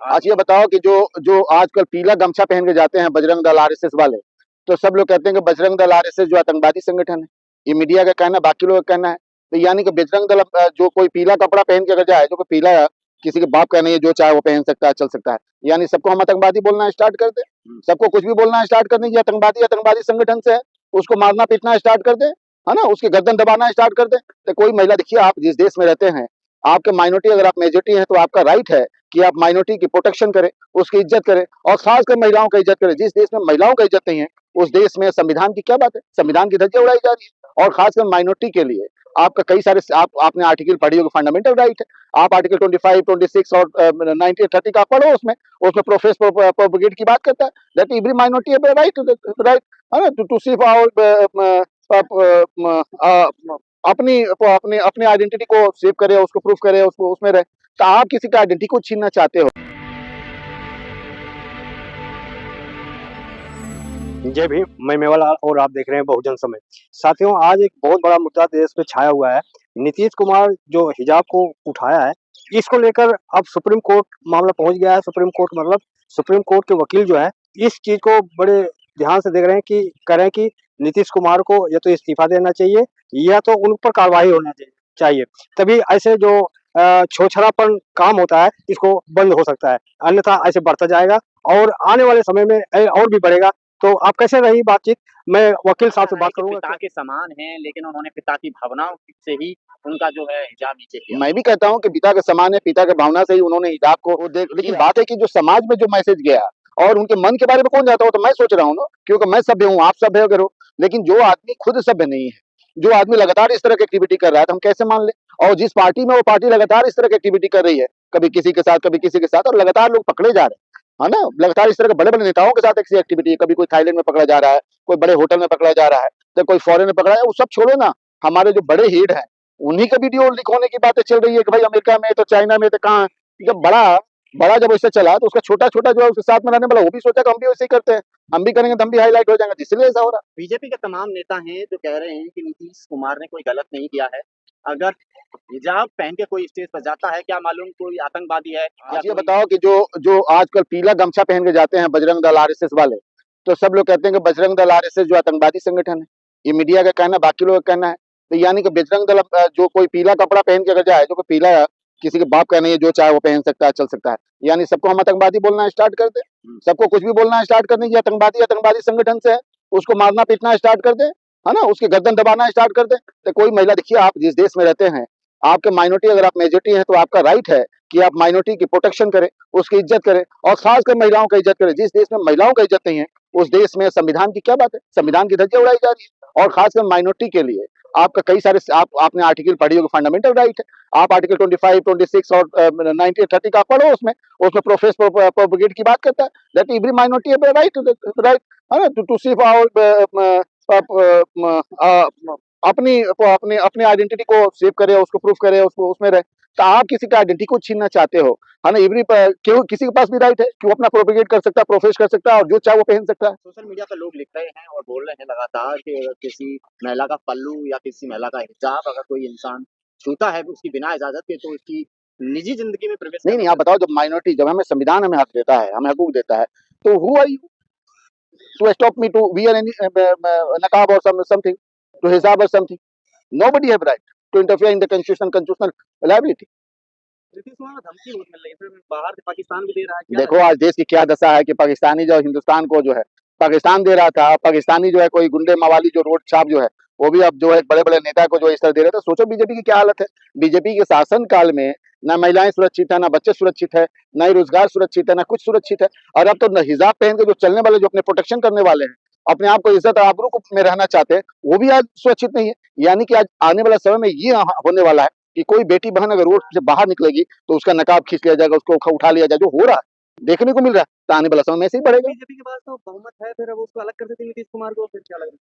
आज ये बताओ कि जो जो आजकल पीला गमछा पहन के जाते हैं बजरंग दल आरएसएस वाले, तो सब लोग कहते हैं कि बजरंग दल आरएसएस जो आतंकवादी संगठन है। ये मीडिया का कहना है, बाकी लोगों का कहना है। तो यानी कि बजरंग दल जो कोई पीला कपड़ा पहन के अगर जाए, जो कोई पीला किसी के बाप का नहीं है, जो चाहे वो पहन सकता है, चल सकता है, यानी सबको हम आतंकवादी बोलना स्टार्ट कर दे, सबको कुछ भी बोलना स्टार्ट कर दें, ये आतंकवादी आतंकवादी संगठन से है, उसको मारना पीटना स्टार्ट कर दे, है ना, उसकी गर्दन दबाना स्टार्ट कर दे। तो कोई महिला, देखिए आप जिस देश में रहते हैं, आपके माइनॉरिटी अगर आप मेजोरिटी है तो आपका राइट है कि आप माइनॉरिटी की प्रोटेक्शन करें, उसकी इज्जत करें, और खासकर महिलाओं का इज्जत करें। जिस देश में महिलाओं का इज्जत नहीं है, उस देश में संविधान की क्या बात है, संविधान की धज्जियां उड़ाई जा रही है। और खासकर माइनॉरिटी के लिए आपका कई सारे आपने आर्टिकल पढ़ी होगी, फंडामेंटल राइट है। आप आर्टिकल 25, 26 और 19, 30 का पढ़ो, उसमें उसमें प्रोफेस प्रोपोगेट की बात करता है, that every minority have right, right, है ना, टू सी अपनी अपनी अपनी आइडेंटिटी को सेव करे, उसको प्रूफ करे, उसको उसमें रहे। तो आप किसी का आइडेंटिटी को छीनना चाहते हो। जय भीम, मैं मेवालाल और आप देख रहे हैं बहुजन समय। साथियों, आज एक बहुत बड़ा मुद्दा देश पे छाया हुआ है। नीतीश कुमार जो हिजाब को उठाया है, इसको लेकर अब सुप्रीम कोर्ट मामला पहुंच गया है। सुप्रीम कोर्ट मतलब सुप्रीम कोर्ट के वकील जो है, इस चीज को बड़े ध्यान से देख रहे हैं कि कह रहे हैं कि नीतीश कुमार को या तो इस्तीफा देना चाहिए या तो उन पर कार्रवाई होना चाहिए। तभी ऐसे जो छोछरापन काम होता है, इसको बंद हो सकता है, अन्यथा ऐसे बढ़ता जाएगा और आने वाले समय में और भी बढ़ेगा। तो आप कैसे रही बातचीत? मैं वकील साहब से बात करूंगा। पिता के समान हैं, लेकिन उन्होंने पिता की भावनाओं से ही उनका जो है हिजाब नीचे किया। मैं भी कहता हूं कि पिता के समान है, पिता के भावना से ही उन्होंने हिजाब को देख, लेकिन बात है कि जो समाज में जो मैसेज गया और उनके मन के बारे में कौन जाता हो, तो मैं सोच रहा हूँ ना, क्योंकि मैं सभ्य हूँ, आप सभ्य हो, लेकिन जो आदमी खुद सभ्य नहीं है, जो आदमी लगातार इस तरह की एक्टिविटी कर रहा है, तो हम कैसे मान ले। और जिस पार्टी में वो पार्टी लगातार इस तरह की एक्टिविटी कर रही है, कभी किसी के साथ कभी किसी के साथ, और लगातार लोग पकड़े जा रहे हैं, है ना, लगातार इस तरह के बड़े बड़े नेताओं के साथ ऐसी एक्टिविटी है। कभी कोई थाईलैंड में पकड़ा जा रहा है, कोई बड़े होटल में पकड़ा जा रहा है, तो कोई फॉरेन में पकड़ा है। वो सब छोड़ो ना, हमारे जो बड़े हीड हैं, उन्हीं का वीडियो लीक होने की बातें चल रही है कि भाई अमेरिका में तो चाइना में तो कहाँ। जब बड़ा बड़ा जब वैसे चला, तो उसका छोटा छोटा जो है उसके साथ में रहने वाला, वो भी सोचा कि हम भी वैसे ही करते हैं, हम भी करेंगे तो हम भी हाईलाइट हो जाएंगे, इसलिए ऐसा हो रहा। बीजेपी के तमाम नेता हैं जो कह रहे हैं कि नीतीश कुमार ने कोई गलत नहीं किया है। अगर हिजाब पहन के कोई स्टेज पर जाता है, क्या मालूम कोई आतंकवादी है। ये बताओ कि जो जो आजकल पीला गमछा पहन के जाते हैं बजरंग दल आरएसएस वाले, तो सब लोग कहते हैं कि बजरंग दल आरएसएस जो आतंकवादी संगठन है। ये मीडिया का कहना है, बाकी लोगों का कहना है। तो यानी कि बजरंग दल जो कोई पीला कपड़ा पहन के अगर जाए, जो कोई पीला किसी के बाप का नहीं है, जो चाहे वो पहन सकता है, चल सकता है, यानी सबको हम आतंकवादी बोलना स्टार्ट कर दे, सबको कुछ भी बोलना स्टार्ट कर दें, ये आतंकवादी आतंकवादी संगठन से है, उसको मारना पीटना स्टार्ट कर दे, है ना, उसकी गर्दन दबाना स्टार्ट कर दे। तो कोई महिला, देखिए आप जिस देश में रहते हैं, आपके माइनॉरिटी अगर आप मेजोरिटी है, तो आपका राइट है कि आप माइनॉरिटी की प्रोटेक्शन करें, उसकी इज्जत करें, और खासकर महिलाओं का इज्जत करें। जिस देश में महिलाओं का इज्जत नहीं है, उस देश में संविधान की क्या बात है, संविधान की धज्जियां उड़ाई जा रही है। और खासकर माइनॉरिटी के लिए आपका कई सारे आपने आर्टिकल पढ़ी होगी, फंडामेंटल राइट है। आप आर्टिकल 25, 26 और 19, 30 का पढ़ो, उसमें उसमें प्रोफेस प्रोपोगेट की बात करता है, that every minority have right, right, है ना, टू सी अपनी अपनी अपनी आइडेंटिटी को सेव करे, उसको प्रूफ करे, उसको उसमें रहे। तो आप किसी का आइडेंटिटी को छीनना चाहते हो, है ना। एवरी क्यों किसी के पास भी राइट है कि वो अपना प्रोपेगेट कर सकता है, प्रोफेस कर सकता है, और जो चाहे वो पहन सकता है। सोशल मीडिया पर लोग लिख रहे हैं और बोल रहे हैं लगातार कि अगर किसी महिला का पल्लू या किसी महिला का हिजाब अगर कोई इंसान छूता है उसकी बिना इजाजत के, तो उसकी निजी जिंदगी में प्रवेश नहीं, आप बताओ, जब माइनॉरिटी, जब हमें संविधान हमें हक देता है, हमें हकूक देता है, तो who are you to stop me to wear any नकाब और समथिंग, टू हिजाब और something. Nobody have right to interfere in the constitutional liability। Nitish Kumar को धमकी बहुत मिल रही है, फिर बाहर से पाकिस्तान भी दे रहा है। देखो आज देश की क्या दशा है कि पाकिस्तानी जो हिंदुस्तान को जो है पाकिस्तान दे रहा था, पाकिस्तानी जो है कोई गुंडे मवाली जो रोड छाप जो है, वो भी अब जो है बड़े बड़े नेता को जो इस तरह दे रहे थे। सोचो बीजेपी की क्या हालत है। बीजेपी के शासन काल में ना महिलाएं सुरक्षित है, ना बच्चे सुरक्षित है, ना ही रोजगार सुरक्षित है, ना कुछ सुरक्षित है। और अब तो हिजाब पहन के जो चलने वाले, जो अपने प्रोटेक्शन करने वाले हैं, अपने आप को इज्जत और आबरू में रहना चाहते हैं, वो भी आज सुरक्षित नहीं है। यानी कि आज आने वाला समय में ये होने वाला है कि कोई बेटी बहन अगर रोड से बाहर निकलेगी तो उसका नकाब खींच लिया जाएगा, उसको उठा लिया जाएगा, जो हो रहा है, देखने को मिल रहा है। तो आने वाला समय में ऐसे ही बढ़ेगा। बीजेपी के पास तो बहुमत है, फिर अब उसको अलग कर देते नीतीश कुमार को, फिर क्या लग रहा है?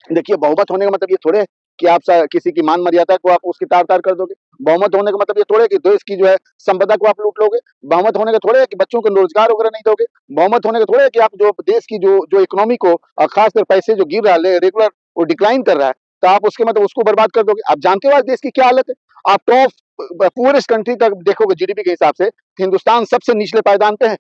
देखिए, बहुमत होने का मतलब ये थोड़े कि आप किसी की मान मर्यादा को आप उसकी तार तार कर दोगे। बहुमत होने का मतलब ये थोड़े कि देश की जो है संपदा को आप लूट लोगे। बहुमत होने का थोड़े है कि बच्चों को रोजगार वगैरह नहीं दोगे। बहुमत होने का थोड़े है कि आप जो देश की जो जो इकोनॉमी को, खासकर पैसे जो गिर रहा है रेगुलर, वो डिक्लाइन कर रहा है, तो आप उसके मतलब उसको बर्बाद कर दोगे। आप जानते हो आज देश की क्या हालत है। आप टॉप पुअरेस्ट कंट्री तक देखोगे जीडीपी के हिसाब से, हिंदुस्तान सबसे निचले पायदान पे है,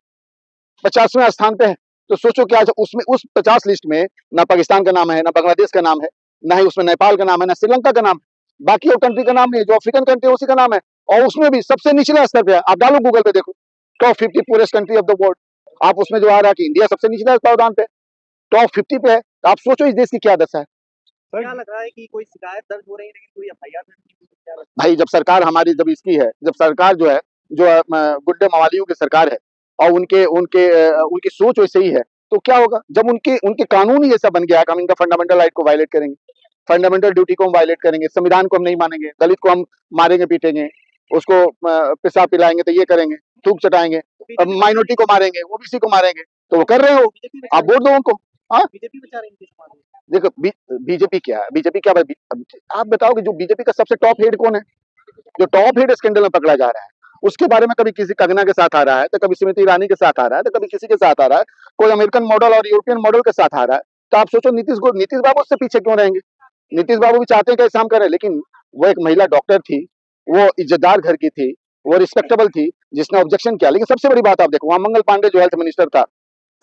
50वें स्थान पे है। तो सोचो क्या उसमें उस 50 लिस्ट में ना पाकिस्तान का नाम है, ना बांग्लादेश का नाम है, ना ही उसमें नेपाल का नाम है, ना श्रीलंका का नाम है, बाकी और कंट्री का नाम नहीं है, जो अफ्रीकन कंट्री है उसी का नाम है, और उसमें भी सबसे निचले स्तर पे है। आप डालो गूगल पे देखो, top 50 poorest country of the world, आप उसमें जो आ रहा है कि इंडिया सबसे निचले पायदान पे, टॉप 50 पे है। तो आप सोचो इस देश की क्या दशा है। क्या लग रहा है कि कोई शिकायत दर्ज हो रही है लेकिन कोई एफआईआर दर्ज नहीं हो रही है? भाई जब सरकार हमारी जब इसकी है, जब सरकार जो है जो गुड्डे मवालियों की सरकार है और उनके उनके उनकी सोच वैसे ही है, तो क्या होगा जब उनके उनके कानून ही ऐसा बन गया है कि हम इनका फंडामेंटल राइट को वायलेट करेंगे, फंडामेंटल ड्यूटी को हम वायलेट करेंगे, संविधान को हम नहीं मानेंगे, दलित को हम मारेंगे पीटेंगे, उसको पेशाब पिलाएंगे तो ये करेंगे, थूक चटाएंगे, माइनॉरिटी को मारेंगे, ओबीसी को मारेंगे, तो वो कर रहे हो, आप वोट दो उनको। हाँ बीजेपी बचा रही है। देखो बीजेपी क्या है, बीजेपी क्या आप बताओ कि जो बीजेपी का सबसे टॉप हेड कौन है, जो टॉप हेड स्कैंडल में पकड़ा जा रहा है, उसके बारे में कभी किसी कंगना के साथ आ रहा है, तो कभी स्मृति ईरानी के साथ आ रहा है, तो कभी किसी के साथ आ रहा है, कोई अमेरिकन मॉडल और यूरोपियन मॉडल के साथ आ रहा है। तो आप सोचो नीतीश बाबू उससे पीछे क्यों रहेंगे। नीतीश बाबू भी चाहते हैं कि ऐसा हम करें, लेकिन वो एक महिला डॉक्टर थी, वो इज्जतदार घर की थी, वो रिस्पेक्टेबल थी, जिसने ऑब्जेक्शन किया। लेकिन सबसे बड़ी बात आप देखो, वहां मंगल पांडे जो हेल्थ मिनिस्टर था,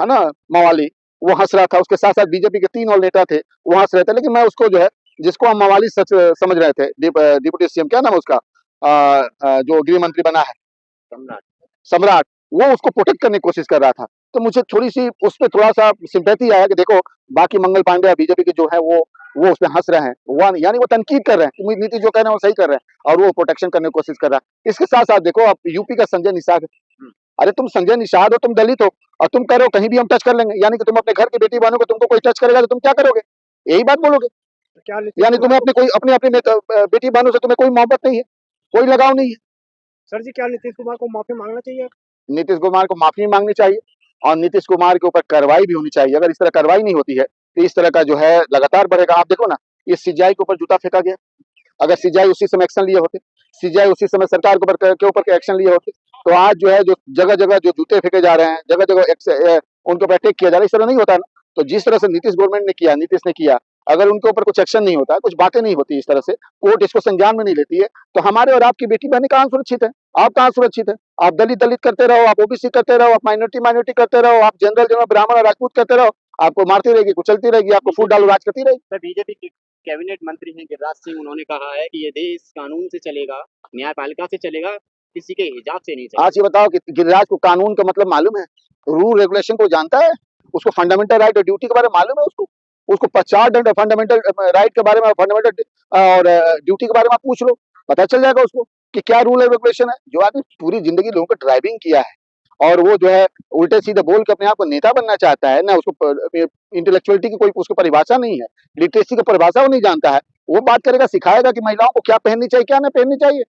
है ना, मवाली, वो हंस रहा था, उसके साथ साथ बीजेपी के 3 और नेता थे, वो हंस रहे थे। लेकिन मैं उसको जो है, जिसको हम मवाली सच समझ रहे थे, डिप्टी सीएम क्या नाम है उसका, जो गृह मंत्री बना है, सम्राट, वो उसको प्रोटेक्ट करने की कोशिश कर रहा था। तो मुझे थोड़ी सी उस पर थोड़ा सा सिंपैथी आया कि देखो बाकी मंगल पांडे बीजेपी के जो है वो उस पर हंस रहे हैं, वो यानी वो तनकीद कर रहे हैं, नीतीश जो कह रहे हैं वो सही कर रहे हैं, और वो प्रोटेक्शन करने की कोशिश कर रहा है। इसके साथ साथ देखो आप यूपी का संजय निषाद, अरे तुम संजय निषाद हो, तुम दलित हो, और तुम कह रहे हो कहीं भी हम टच कर लेंगे, यानी कि तुम अपने घर की बेटी बहनों को तुमको कोई टच करेगा तो तुम क्या करोगे, यही बात बोलोगे। क्या यानी तुम्हें अपने अपनी बेटी बहनों से तुम्हें कोई मोहब्बत नहीं है, कोई लगाव नहीं है। सर जी, क्या नीतीश कुमार को माफी मांगना चाहिए? नीतीश कुमार को माफी मांगनी चाहिए और नीतीश कुमार के ऊपर कार्रवाई भी होनी चाहिए। अगर इस तरह कार्रवाई नहीं होती है तो इस तरह का जो है लगातार बढ़ेगा। आप देखो ना, ये सीजीआई के ऊपर जूता फेंका गया, अगर सीजीआई उसी समय एक्शन लिए होते, सीजीआई उसी समय सरकार के ऊपर एक्शन लिए होते, तो आज जो है जो जगह जगह जो जूते फेंके जा रहे हैं, जगह जगह उनके ऊपर अटैक किया जा रहा है, इस तरह नहीं होता ना। तो जिस तरह से नीतीश ने किया, अगर उनके ऊपर कुछ एक्शन नहीं होता, कुछ बातें नहीं होती, इस तरह से कोर्ट इसको संज्ञान में नहीं लेती है, तो हमारे और आपकी बेटी बहनें कहाँ सुरक्षित है, आप कहाँ सुरक्षित है। आप दलित करते रहो, आप ओबीसी करते रहो, आप माइनॉरिटी करते रहो, आप जनरल ब्राह्मण और राजपूत करते रहो, आपको मारती रहेगी, कुचलती रहेगी, आपको फूट डालो राज करती रहेगी। सर बीजेपी के कैबिनेट मंत्री हैं गिरिराज सिंह, उन्होंने कहा है कि ये देश कानून से चलेगा, न्यायपालिका से चलेगा, किसी के हिजाब से नहीं चलेगा। आज ये बताओ कि गिरिराज को कानून का मतलब मालूम है, रूल रेगुलेशन को जानता है, उसको फंडामेंटल राइट और ड्यूटी के बारे में मालूम है, उसको 50 फंडामेंटल राइट के बारे में, फंडामेंटल और ड्यूटी के बारे में आप पूछ लो, पता चल जाएगा उसको कि क्या रूल है रेगुलेशन है। जो आदमी पूरी जिंदगी लोगों को ड्राइविंग किया है और वो जो है उल्टे सीधे बोल के अपने आप को नेता बनना चाहता है ना, उसको इंटेलेक्चुअलिटी की कोई उसको परिभाषा नहीं है, लिटरेसी की परिभाषा वो नहीं जानता है, वो बात करेगा, सिखाएगा कि महिलाओं को क्या पहननी चाहिए क्या नहीं पहननी चाहिए।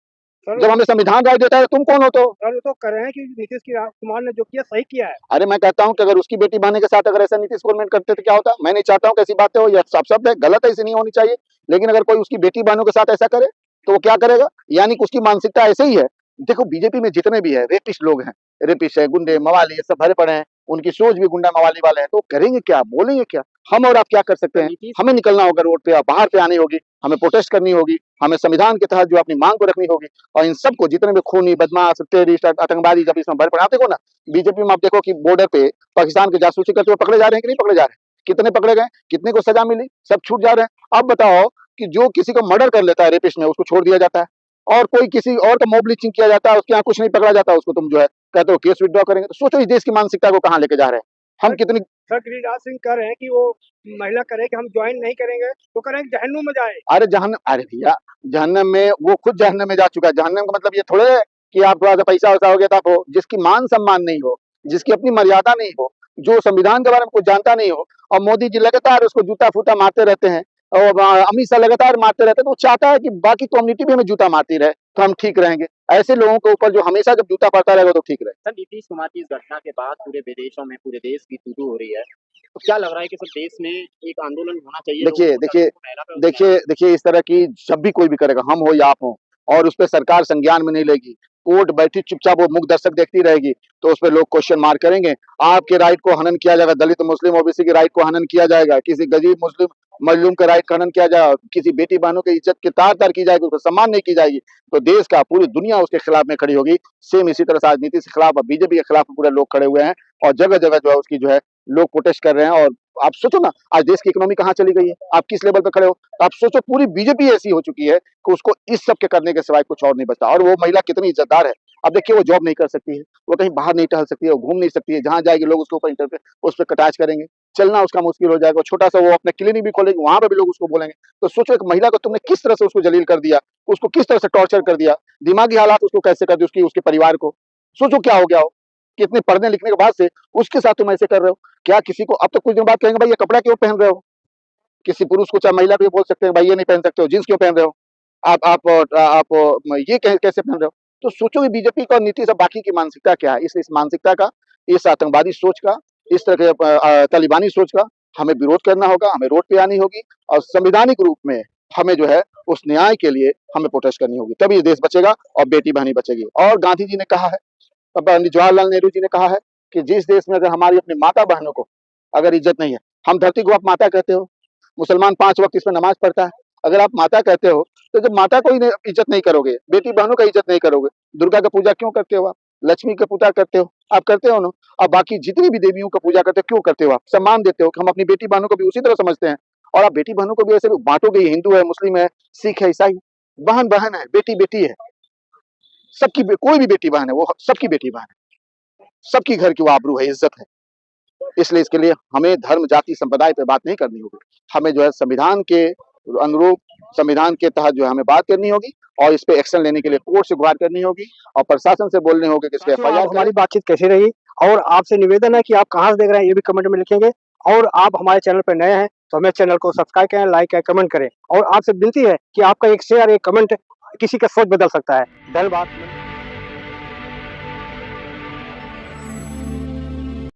जब हमें संविधान राय देता है तुम कौन हो? तो सर तो कर रहे हैं कि नीतीश कुमार ने जो किया सही किया है। अरे मैं कहता हूं कि अगर उसकी बेटी बहने के साथ अगर ऐसा नीतीश गवर्नमेंट करते तो क्या होता। मैं नहीं चाहता हूं कि ऐसी बातें हो, यह सब शब्द है, गलत है, ऐसी नहीं होनी चाहिए। लेकिन अगर कोई उसकी बेटी बहनों के साथ ऐसा करे तो वो क्या करेगा, यानी कि उसकी मानसिकता ऐसे ही है। देखो बीजेपी में जितने भी है रेपिस्ट लोग हैं, रेपिस्ट है, गुंडे मवाली, ये सब भरे पड़े हैं, उनकी सोच भी गुंडा मवाली वाले हैं, तो करेंगे क्या, बोलेंगे क्या। हम और आप क्या कर सकते हैं, हमें निकलना होगा रोड पे, बाहर पे आनी होगी, हमें प्रोटेस्ट करनी होगी, हमें संविधान के तहत जो अपनी मांग को रखनी होगी। और इन सबको जितने भी खूनी बदमाश टेररिस्ट आतंकवादी जब इसमें भरे पड़े, आप देखो ना बीजेपी में, आप देखो कि बॉर्डर पे पाकिस्तान की जासूसी करते हुए पकड़े जा रहे हैं कि नहीं पकड़े जा रहे हैं, कितने पकड़े गए, कितने को सजा मिली, सब छूट जा रहे हैं। आप बताओ कि जो किसी को मर्डर कर लेता है रेपिस्ट में, उसको छोड़ दिया जाता है, और कोई किसी और का मॉब लिंचिंग किया जाता है, उसके यहाँ कुछ नहीं पकड़ा जाता, उसको तुम जो है कहते हो केस विड्रॉ करेंगे। तो सोचो इस देश की मानसिकता को कहाँ लेके जा रहे हैं हम। कितनी सर गिरिराज सिंह कह रहे हैं कि वो महिला करे कि हम ज्वाइन नहीं करेंगे तो करेंगे जहन्नुम में जाए। अरे जहन्नम, अरे भैया जहन्नम में, वो खुद जहन्नम में जा चुका है। जहन्नम का मतलब ये थोड़े है कि आप थोड़ा सा पैसा वैसा हो गया तो आप हो। जिसकी मान सम्मान नहीं हो, जिसकी अपनी मर्यादा नहीं हो, जो संविधान के बारे में कुछ जानता नहीं हो, और मोदी जी लगातार उसको जूता फूटा मारते रहते हैं, और अमित शाह लगातार मारते रहते हैं, तो वो चाहता है कि बाकी कम्युनिटी भी हमें जूता मारती रहे तो हम ठीक रहेंगे। ऐसे लोगों के ऊपर जो हमेशा जब जूता पड़ता रहेगा तो ठीक रहे। सर नीतीश कुमार की इस घटना के बाद पूरे विदेशों में, पूरे देश की तू हो रही है, तो क्या लग रहा है कि सब देश में एक आंदोलन होना चाहिए? देखिए इस तरह की जब भी कोई भी करेगा, हम हो या आप हो, और उस पर सरकार संज्ञान में नहीं लेगी, कोर्ट बैठी चुपचाप वो मुख दर्शक देखती रहेगी, तो उस पर लोग क्वेश्चन मार्क करेंगे। आपके राइट को हनन किया जाएगा, दलित मुस्लिम ओबीसी के राइट को हनन किया जाएगा, किसी गरीब मुस्लिम मजलूम का राइट का हनन किया जाए, किसी बेटी बहनों की इज्जत की तार-तार की जाएगी, उसका सम्मान नहीं की जाएगी, तो देश का पूरी दुनिया उसके खिलाफ में खड़ी होगी। सेम इसी तरह से आज नीतीश के खिलाफ और बीजेपी के खिलाफ पूरे लोग खड़े हुए हैं और जगह-जगह जो है उसकी जो है लोग प्रोटेस्ट कर रहे हैं। और आप सोचो ना, आज देश की इकोनॉमी कहाँ चली गई है, आप किस लेवल पे खड़े हो। आप सोचो पूरी बीजेपी ऐसी हो चुकी है कि उसको इस सब के करने के सिवाय कुछ और नहीं बचता। और वो महिला कितनी इज्जतदार है, अब देखिए वो जॉब नहीं कर सकती है, वो कहीं बाहर नहीं टहल सकती है, वो घूम नहीं सकती है, जहाँ जाएगी लोग उसके ऊपर उस पे कटाक्ष करेंगे, चलना उसका मुश्किल हो जाएगा। छोटा-सा वो अपना क्लिनिक भी खोलेगी, वहाँ पे भी लोग उसको बोलेंगे। तो सोचो एक महिला को तुमने किस तरह से उसको जलील कर दिया, उसको किस तरह से टॉर्चर कर दिया, दिमागी हालात उसको कैसे कर दिए उसकी उसके परिवार को। सोचो क्या हो गया हो, कि इतने पढ़ने लिखने के बाद से उसके साथ तुम ऐसे कर रहे हो। क्या किसी को अब तो कुछ दिन बाद कहेंगे भाई ये कपड़ा क्यों पहन रहे हो? किसी पुरुष को चाहे महिला को ये बोल सकते हैं भाई ये नहीं पहन सकते हो, जीन्स क्यों पहन रहे हो? आप ये कैसे पहन रहे हो? तो सोचो कि बीजेपी का और नीतीश और बाकी की मानसिकता क्या है? इस मानसिकता का, इस आतंकवादी सोच का, इस तरह के तालिबानी सोच का हमें विरोध करना होगा, हमें रोड पे आनी होगी और संवैधानिक रूप में हमें जो है उस न्याय के लिए हमें प्रोटेस्ट करनी होगी। तभी ये देश बचेगा और बेटी-बहनी बचेगी। और गांधी जी ने कहा है, पंडित जवाहरलाल नेहरू जी ने कहा है कि जिस देश में अगर हमारी अपनी माता-बहनों को अगर इज्जत नहीं है, हम धरती को आप माता कहते हो, मुसलमान 5 वक़्त इसमें नमाज़ पढ़ता है। अगर आप माता कहते हो, तो जब माता को ही नहीं इज़्ज़त नहीं करोगे, बेटी-बहनों का इज़्ज़त नहीं करोगे, दुर्गा का पूजा क्यों करते हो आप? लक्ष्मी का पूजा करते हो, आप करते हो ना? और बाकी जितनी भी देवियों का पूजा करते हो, क्यों करते हो आप? सम्मान देते हो कि हम अपनी बेटी-बहनों को भी उसी तरह समझते हैं और आप बेटी-बहनों को भी ऐसे बाँटोगे, हिंदू है, मुस्लिम है, सिख है, ईसाई, बहन-बहन है, बेटी-बेटी है, सबकी कोई भी बेटी-बहन है, वो सबकी बेटी-बहन है, सबकी घर की वो आबरू है, इज़्ज़त है। इसलिए इसके लिए हमें धर्म, जाति, संप्रदाय पे बात नहीं करनी होगी। हमें जो है संविधान के अनुरूप, संविधान के तहत जो है हमें बात करनी होगी और इस पे एक्शन लेने के लिए कोर्ट से गुहार करनी होगी और प्रशासन से बोलनी होगी कि इस पे साथियों, एफआईआर आप हमारी बातचीत कैसी रही और आपसे निवेदन है कि आप कहाँ से देख रहे हैं ये भी कमेंट में लिखेंगे और आप हमारे चैनल पर नए हैं तो हमें चैनल को सब्सक्राइब करें, लाइक करें, कमेंट करें और आपसे विनती है कि आपका एक शेयर, एक कमेंट किसी का सोच बदल सकता है। धन्यवाद।